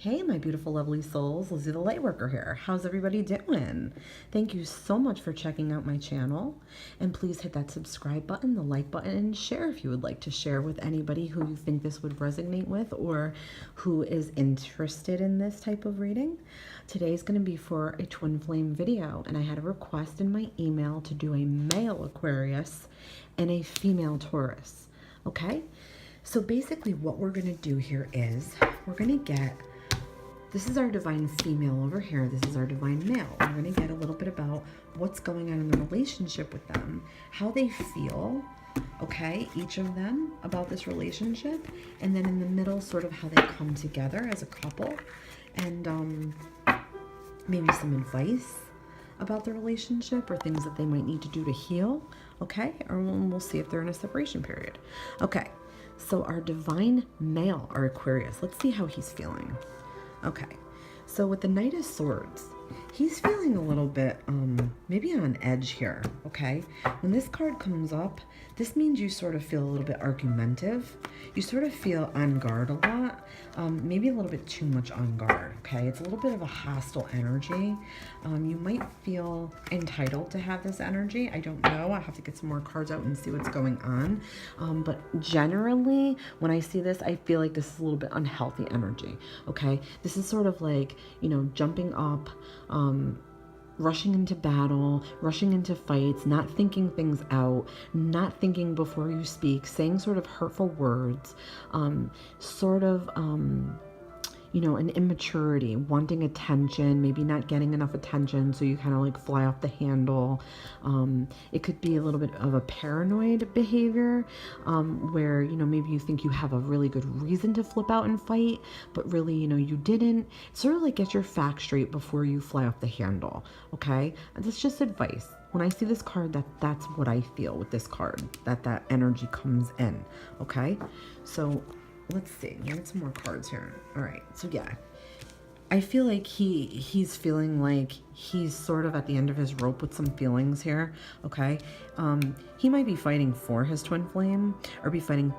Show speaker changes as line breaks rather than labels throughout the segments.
Hey, my beautiful, lovely souls. Lizzie the Lightworker here. How's everybody doing? Thank you so much for checking out my channel. And please hit that subscribe button, the like button, and share if you would like to share with anybody who you think this would resonate with or who is interested in this type of reading. Today's going to be for a twin flame video, and I had a request in my email to do a male Aquarius and a female Taurus. Okay? So basically what we're going to do here is we're going to get, this is our divine female over here, this is our divine male. We're going to get a little bit about what's going on in the relationship with them, how they feel, okay, each of them about this relationship, and then in the middle sort of how they come together as a couple, and maybe some advice about the relationship or things that they might need to do to heal, okay, or we'll see if they're in a separation period. Okay, so our divine male, our Aquarius, let's see how he's feeling. Okay, so with the Knight of Swords, he's feeling a little bit, maybe on edge here, okay? When this card comes up, this means you sort of feel a little bit argumentative. You sort of feel on guard a lot, maybe a little bit too much on guard, okay? It's a little bit of a hostile energy. You might feel entitled to have this energy. I don't know. I have to get some more cards out and see what's going on. But generally, when I see this, I feel like this is a little bit unhealthy energy, okay? This is sort of like, you know, jumping up, rushing into battle, rushing into fights, not thinking things out, not thinking before you speak, saying sort of hurtful words, you know, an immaturity, wanting attention, maybe not getting enough attention, so you kind of like fly off the handle. It could be a little bit of a paranoid behavior, where, you know, maybe you think you have a really good reason to flip out and fight, but really, you know, you didn't. Sort of like get your facts straight before you fly off the handle, okay? And that's just advice. When I see this card, that's what I feel with this card, that energy comes in, okay? So let's see, we'll get some more cards here. All right, so yeah, I feel like he's feeling like he's sort of at the end of his rope with some feelings here, okay? He might be fighting for his twin flame or be fighting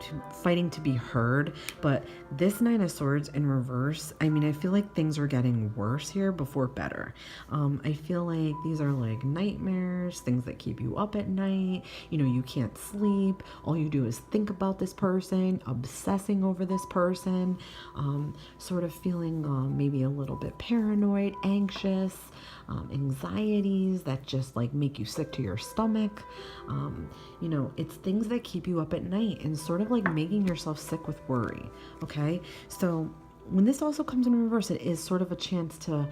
to be heard, but this Nine of Swords in reverse, I mean, I feel like things are getting worse here before better. I feel like these are like nightmares, things that keep you up at night. You know, you can't sleep. All you do is think about this person, obsessing over this person, sort of feeling maybe a little bit paranoid, anxious, anxieties that just like make you sick to your stomach. You know, it's things that keep you up at night and sort of like making yourself sick with worry, okay? So when this also comes in reverse, it is sort of a chance to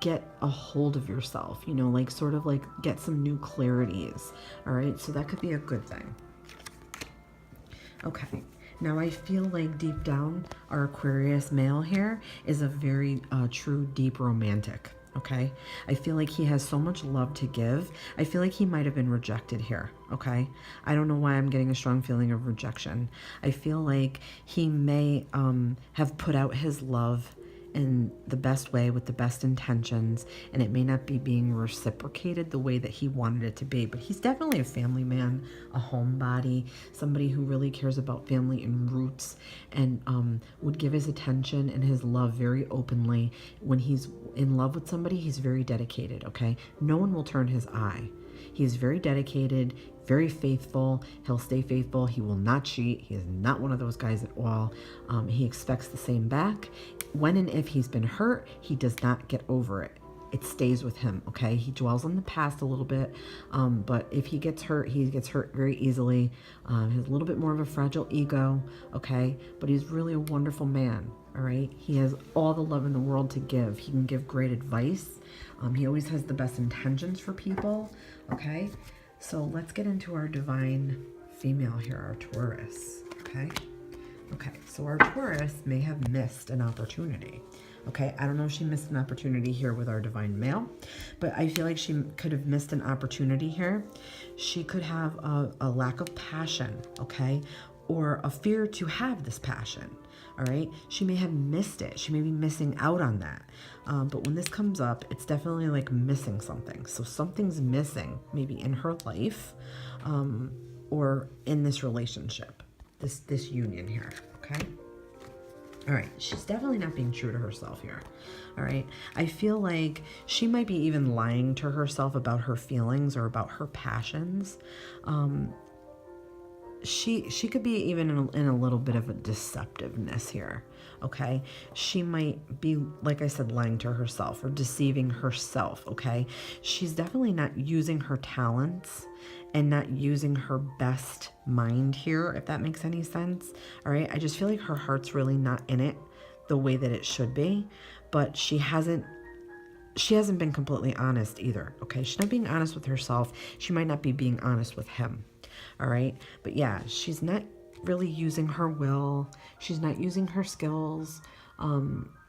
get a hold of yourself, you know, like sort of like get some new clarities, all right? So that could be a good thing. Okay. Now I feel like deep down, our Aquarius male here is a very true, deep romantic, okay? I feel like he has so much love to give. I feel like he might have been rejected here, okay? I don't know why I'm getting a strong feeling of rejection. I feel like he may have put out his love in the best way with the best intentions, and it may not be being reciprocated the way that he wanted it to be, but he's definitely a family man, a homebody, somebody who really cares about family and roots, and would give his attention and his love very openly. When he's in love with somebody, he's very dedicated, okay? No one will turn his eye. He's very dedicated, very faithful. He'll stay faithful. He will not cheat. He is not one of those guys at all. He expects the same back. When and if he's been hurt, he does not get over it. It stays with him, okay? He dwells on the past a little bit, but if he gets hurt very easily. He has a little bit more of a fragile ego, okay? But he's really a wonderful man, all right? He has all the love in the world to give. He can give great advice. He always has the best intentions for people, okay? So let's get into our divine female here, our Taurus, okay? Okay, so our Taurus may have missed an opportunity, okay? I don't know if she missed an opportunity here with our divine male, but I feel like she could have missed an opportunity here. She could have a lack of passion, okay? Or a fear to have this passion, all right? She may have missed it. She may be missing out on that. But when this comes up, it's definitely like missing something. So something's missing, maybe in her life, or in this relationship, this union here, okay? All right, she's definitely not being true to herself here. All right, I feel like she might be even lying to herself about her feelings or about her passions. She could be even in a little bit of a deceptiveness here. Okay, she might be, like I said, lying to herself or deceiving herself. Okay, she's definitely not using her talents and not using her best mind here, if that makes any sense. All right, I just feel like her heart's really not in it the way that it should be, but she hasn't been completely honest either. Okay, she's not being honest with herself. She might not be being honest with him. All right, but yeah, she's not really using her will. She's not using her skills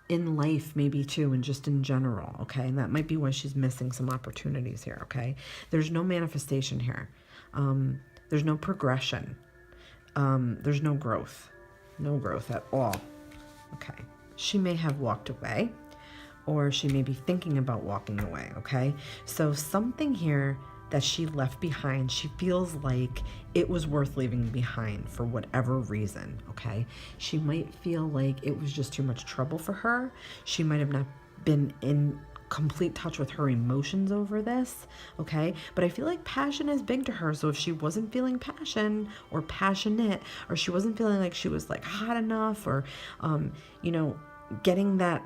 in life, maybe too, and just in general. Okay, and that might be why she's missing some opportunities here. Okay, there's no manifestation here. There's no progression. There's no growth at all. Okay, she may have walked away, or she may be thinking about walking away. Okay, so something here that she left behind, she feels like it was worth leaving behind for whatever reason. Okay, she might feel like it was just too much trouble for her. She might have not been in complete touch with her emotions over this. Okay, but I feel like passion is big to her. So if she wasn't feeling passion or passionate, or she wasn't feeling like she was like hot enough, or getting that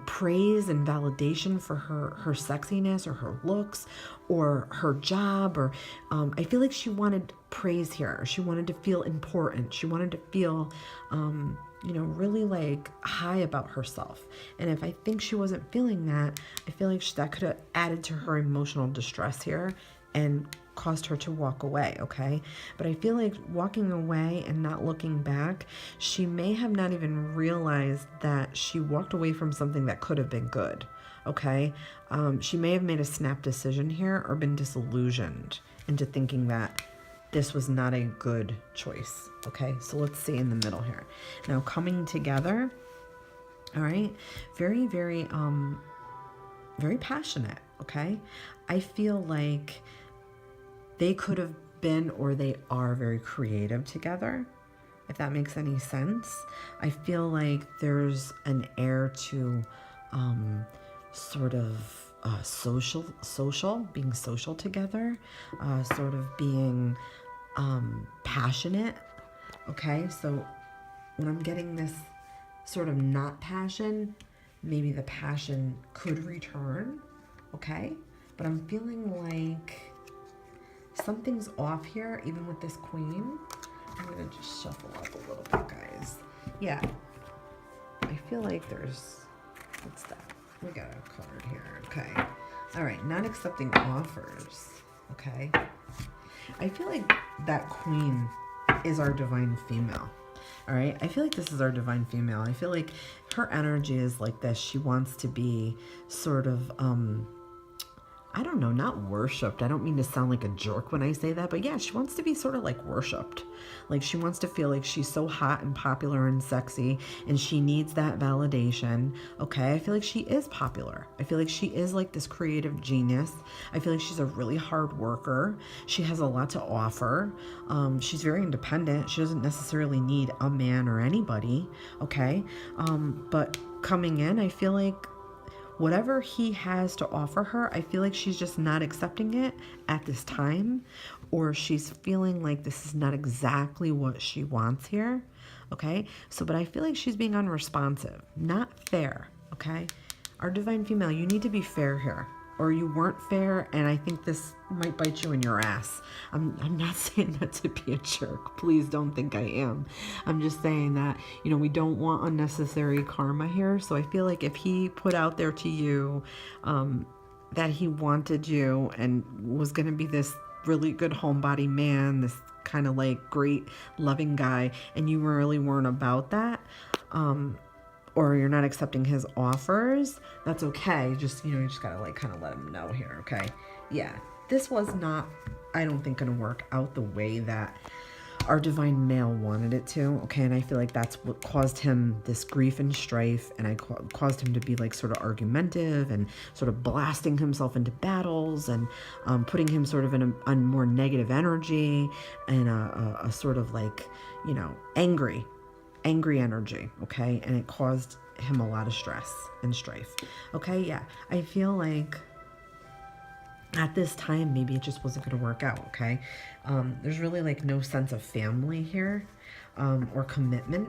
praise and validation for her sexiness or her looks or her job, or I feel like she wanted praise here. She wanted to feel important. She wanted to feel really like high about herself. And if I think she wasn't feeling that, I feel like that could have added to her emotional distress here and caused her to walk away. Okay, but I feel like walking away and not looking back, she may have not even realized that she walked away from something that could have been good. Okay, she may have made a snap decision here or been disillusioned into thinking that this was not a good choice. Okay, so let's see in the middle here. Now, coming together, all right, very, very, very passionate. Okay, I feel like they could have been, or they are, very creative together, if that makes any sense. I feel like there's an air to sort of being social together, sort of being passionate. Okay, so when I'm getting this sort of not passion, maybe the passion could return. Okay, but I'm feeling like something's off here, even with this queen. I'm gonna just shuffle up a little bit, guys. Yeah, I feel like there's, what's that? We got a card here. Okay, all right, not accepting offers. Okay, I feel like that queen is our divine female. All right, I feel like this is our divine female. I feel like her energy is like this. She wants to be sort of I don't know, not worshipped. I don't mean to sound like a jerk when I say that, but yeah, she wants to be sort of like worshipped. Like she wants to feel like she's so hot and popular and sexy, and she needs that validation. Okay, I feel like she is popular. I feel like she is like this creative genius. I feel like she's a really hard worker. She has a lot to offer. She's very independent. She doesn't necessarily need a man or anybody. Okay, but coming in, I feel like whatever he has to offer her, I feel like she's just not accepting it at this time, or she's feeling like this is not exactly what she wants here. Okay, so, but I feel like she's being unresponsive, not fair. Okay, our divine female, you need to be fair here, or you weren't fair, and I think this might bite you in your ass. I'm not saying that to be a jerk. Please don't think I am. I'm just saying that, we don't want unnecessary karma here. So I feel like if he put out there to you that he wanted you and was going to be this really good homebody man, this kind of like great loving guy, and you really weren't about that, or you're not accepting his offers, that's okay. Just, you just gotta like kind of let him know here. Okay, yeah, this was not, I don't think, gonna work out the way that our divine male wanted it to. Okay, and I feel like that's what caused him this grief and strife, and I caused him to be like sort of argumentative and sort of blasting himself into battles, and putting him sort of in a more negative energy, and a sort of like, angry angry energy, okay? And it caused him a lot of stress and strife, okay? Yeah, I feel like at this time, maybe it just wasn't going to work out, okay? There's really like no sense of family here, or commitment.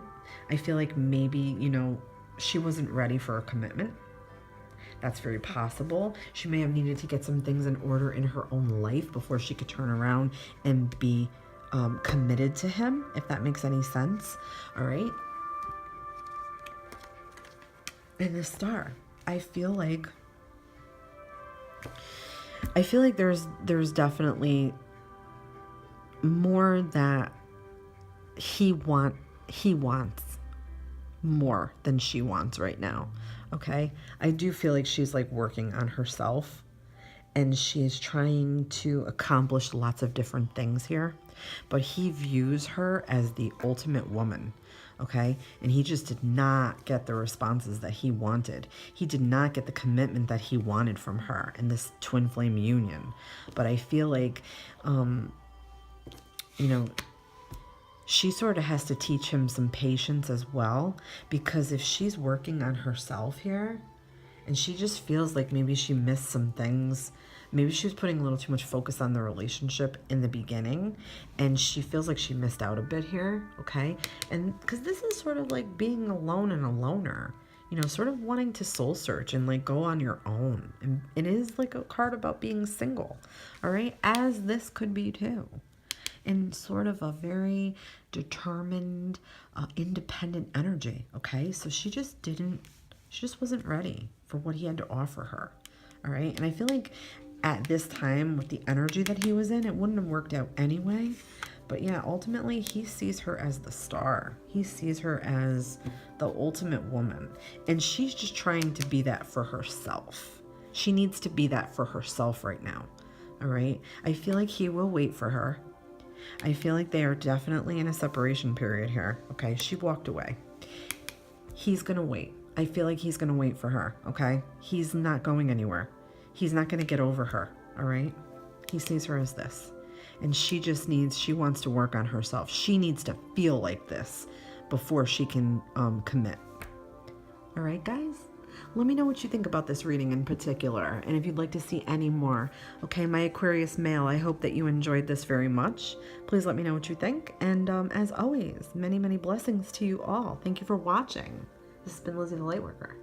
I feel like maybe, you know, she wasn't ready for a commitment. That's very possible. She may have needed to get some things in order in her own life before she could turn around and be committed to him, if that makes any sense. All right. And the Star, I feel like there's definitely more that he wants more than she wants right now. Okay, I do feel like she's like working on herself, and she is trying to accomplish lots of different things here, but he views her as the ultimate woman. Okay, and he just did not get the responses that he wanted. He did not get the commitment that he wanted from her in this twin flame union. But I feel like you know, she sort of has to teach him some patience as well, because if she's working on herself here and she just feels like maybe she missed some things, maybe she was putting a little too much focus on the relationship in the beginning and she feels like she missed out a bit here, okay? And because this is sort of like being alone and a loner, you know, sort of wanting to soul search and like go on your own. And it is like a card about being single, all right? As this could be too. In sort of a very determined, independent energy, okay? So she just wasn't ready for what he had to offer her, all right? And I feel like at this time, with the energy that he was in, it wouldn't have worked out anyway. But yeah, ultimately, he sees her as the Star. He sees her as the ultimate woman. And she's just trying to be that for herself. She needs to be that for herself right now, all right? I feel like he will wait for her. I feel like they are definitely in a separation period here, okay? She walked away. He's going to wait. I feel like he's going to wait for her, okay? He's not going anywhere. He's not going to get over her, all right? He sees her as this. And she wants to work on herself. She needs to feel like this before she can commit. All right, guys? Let me know what you think about this reading in particular, and if you'd like to see any more. Okay, my Aquarius male, I hope that you enjoyed this very much. Please let me know what you think, and as always, many, many blessings to you all. Thank you for watching. This has been Lizzie the Lightworker.